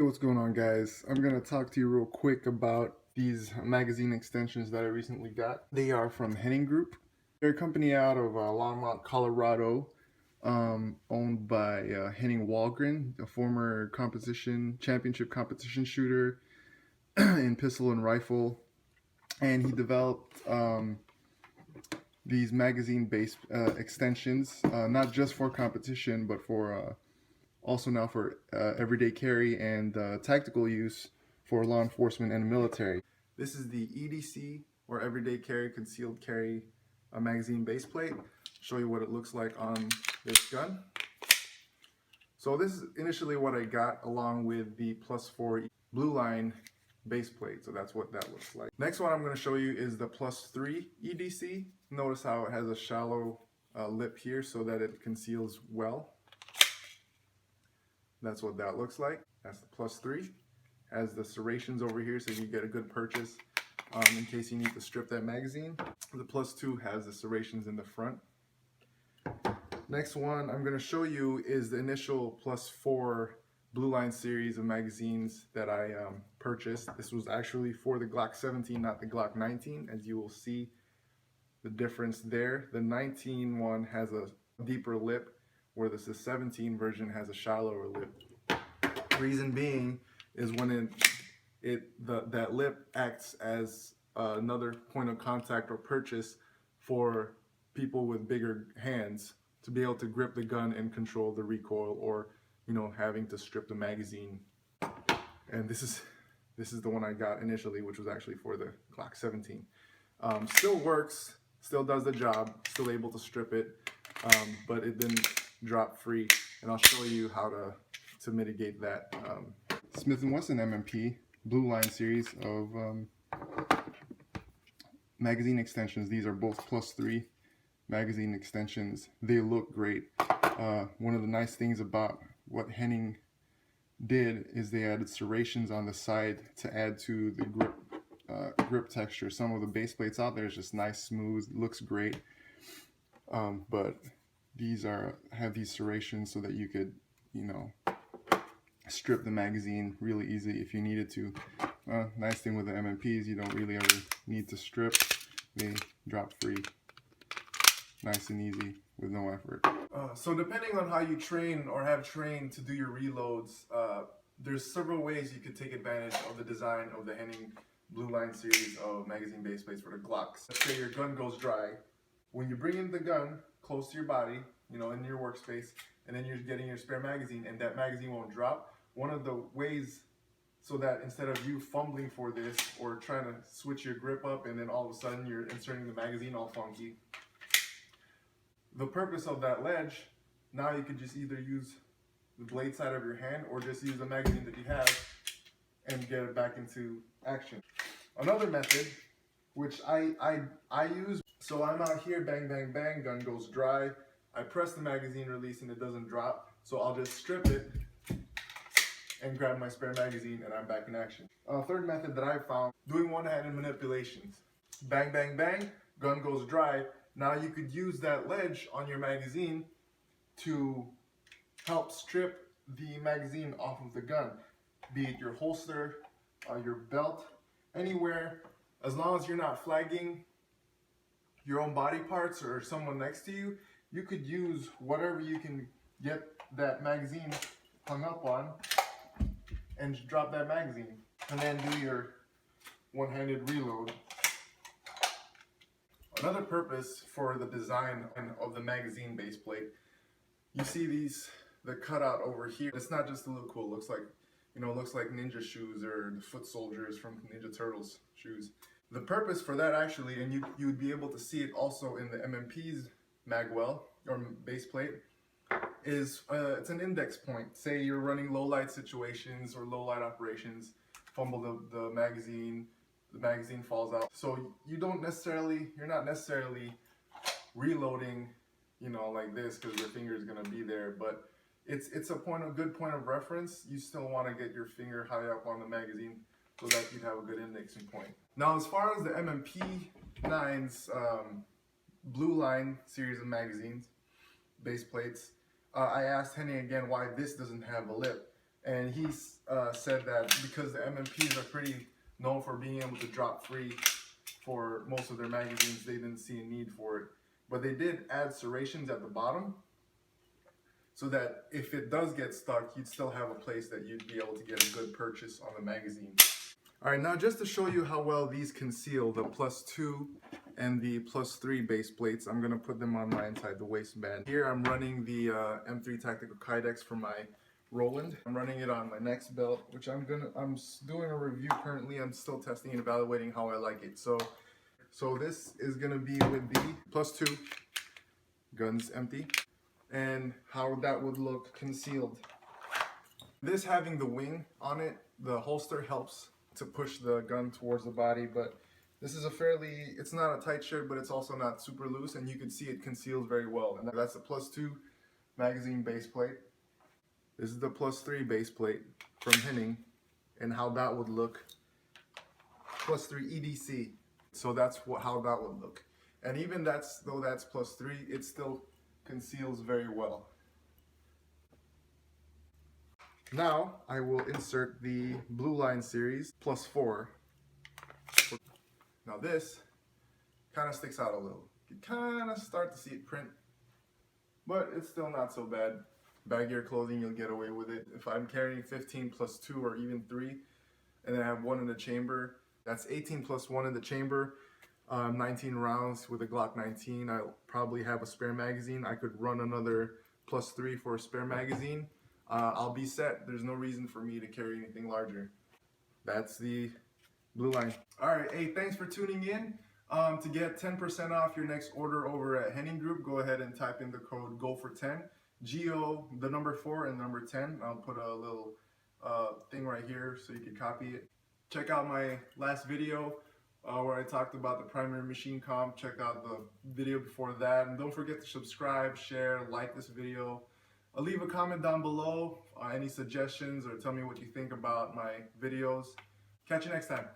Hey, what's going on, guys? I'm gonna talk to you real quick about these magazine extensions that I recently got. They are from Henning Group. They're a company out of Longmont, Colorado, owned by Henning Walgren, a former championship competition shooter in pistol and rifle, and he developed these magazine-based extensions, not just for competition, but for also now for everyday carry and tactical use for law enforcement and military. This is the EDC, or Everyday Carry Concealed Carry magazine base plate. Show you what it looks like on this gun. So this is initially what I got along with the +4 blue line base plate. So that's what that looks like. Next one I'm going to show you is the +3 EDC. Notice how it has a shallow lip here so that it conceals well. That's what that looks like. That's the +3. Has the serrations over here so you get a good purchase in case you need to strip that magazine. The +2 has the serrations in the front. Next one I'm going to show you is the initial +4 blue line series of magazines that I purchased. This was actually for the Glock 17, not the Glock 19, as you will see the difference there. The 19 one has a deeper lip, where the 17 version has a shallower lip. Reason being is when that lip acts as another point of contact or purchase for people with bigger hands to be able to grip the gun and control the recoil, or having to strip the magazine. And this is the one I got initially, which was actually for the Glock 17. Still works, still does the job, still able to strip it, but it didn't drop free, and I'll show you how to mitigate that. Smith & Wesson M&P blue line series of magazine extensions. These are both +3 magazine extensions. They look great. One of the nice things about what Henning did is they added serrations on the side to add to the grip texture. Some of the base plates out there is just nice, smooth, looks great, but these have these serrations so that you could, strip the magazine really easy if you needed to. Nice thing with the M&Ps, you don't really ever need to strip. They drop free, nice and easy with no effort. So depending on how you train or have trained to do your reloads, there's several ways you could take advantage of the design of the Henning blue line series of magazine base plates for the Glocks. Let's say your gun goes dry. When you bring in the gun close to your body, in your workspace, and then you're getting your spare magazine and that magazine won't drop, one of the ways so that instead of you fumbling for this or trying to switch your grip up and then all of a sudden you're inserting the magazine all funky, the purpose of that ledge, now you could just either use the blade side of your hand or just use the magazine that you have and get it back into action. Another method, which I use, so I'm out here, bang, bang, bang, gun goes dry. I press the magazine release and it doesn't drop, so I'll just strip it and grab my spare magazine and I'm back in action. Third method that I found, doing one-handed manipulations. Bang, bang, bang, gun goes dry. Now you could use that ledge on your magazine to help strip the magazine off of the gun, be it your holster, your belt, anywhere, as long as you're not flagging your own body parts or someone next to you. You could use whatever you can get that magazine hung up on and just drop that magazine and then do your one-handed reload. Another purpose for the design of the magazine base plate, you see the cutout over here. It's not just to look cool. It looks like, looks like ninja shoes or the foot soldiers from Ninja Turtles shoes. The purpose for that actually, and you'd be able to see it also in the M&P's magwell or base plate, is it's an index point. Say you're running low light situations or low light operations, fumble the magazine falls out. So you're not necessarily reloading, like this because your finger is gonna be there, but it's a good point of reference. You still want to get your finger high up on the magazine so that you'd have a good indexing point. Now, as far as the M&P 9's blue line series of magazines, base plates, I asked Henning again why this doesn't have a lip, and he said that because the M&Ps are pretty known for being able to drop free for most of their magazines, they didn't see a need for it. But they did add serrations at the bottom, so that if it does get stuck, you'd still have a place that you'd be able to get a good purchase on the magazine. All right, now just to show you how well these conceal the +2 and the +3 base plates, I'm gonna put them on my inside the waistband. Here I'm running the M3 Tactical Kydex for my Roland. I'm running it on my next belt, which I'm doing a review currently. I'm still testing and evaluating how I like it. So this is gonna be with the +2 guns empty, and how that would look concealed. This having the wing on it, the holster helps to push the gun towards the body, but this is it's not a tight shirt, but it's also not super loose, and you can see it conceals very well. And that's the +2 magazine base plate. This is the +3 base plate from Henning, and how that would look. +3 EDC. So that's how that would look. And even though that's +3, it still conceals very well. Now I will insert the Blue Line series +4. Now this kind of sticks out a little. You kind of start to see it print, but it's still not so bad. Baggier clothing, you'll get away with it. If I'm carrying 15 +2 or even 3, and then I have 1 in the chamber, that's 18 +1 in the chamber, 19 rounds with a Glock 19. I'll probably have a spare magazine. I could run another +3 for a spare magazine. I'll be set. There's no reason for me to carry anything larger. That's the Blue Line. All right, hey, thanks for tuning in. To get 10% off your next order over at Henning Group, go ahead and type in the code GO410, GO, the number 4 and number 10. I'll put a little thing right here so you can copy it. Check out my last video where I talked about the primary machine comp. Check out the video before that, and don't forget to subscribe, share, like this video. Leave a comment down below, any suggestions, or tell me what you think about my videos. Catch you next time.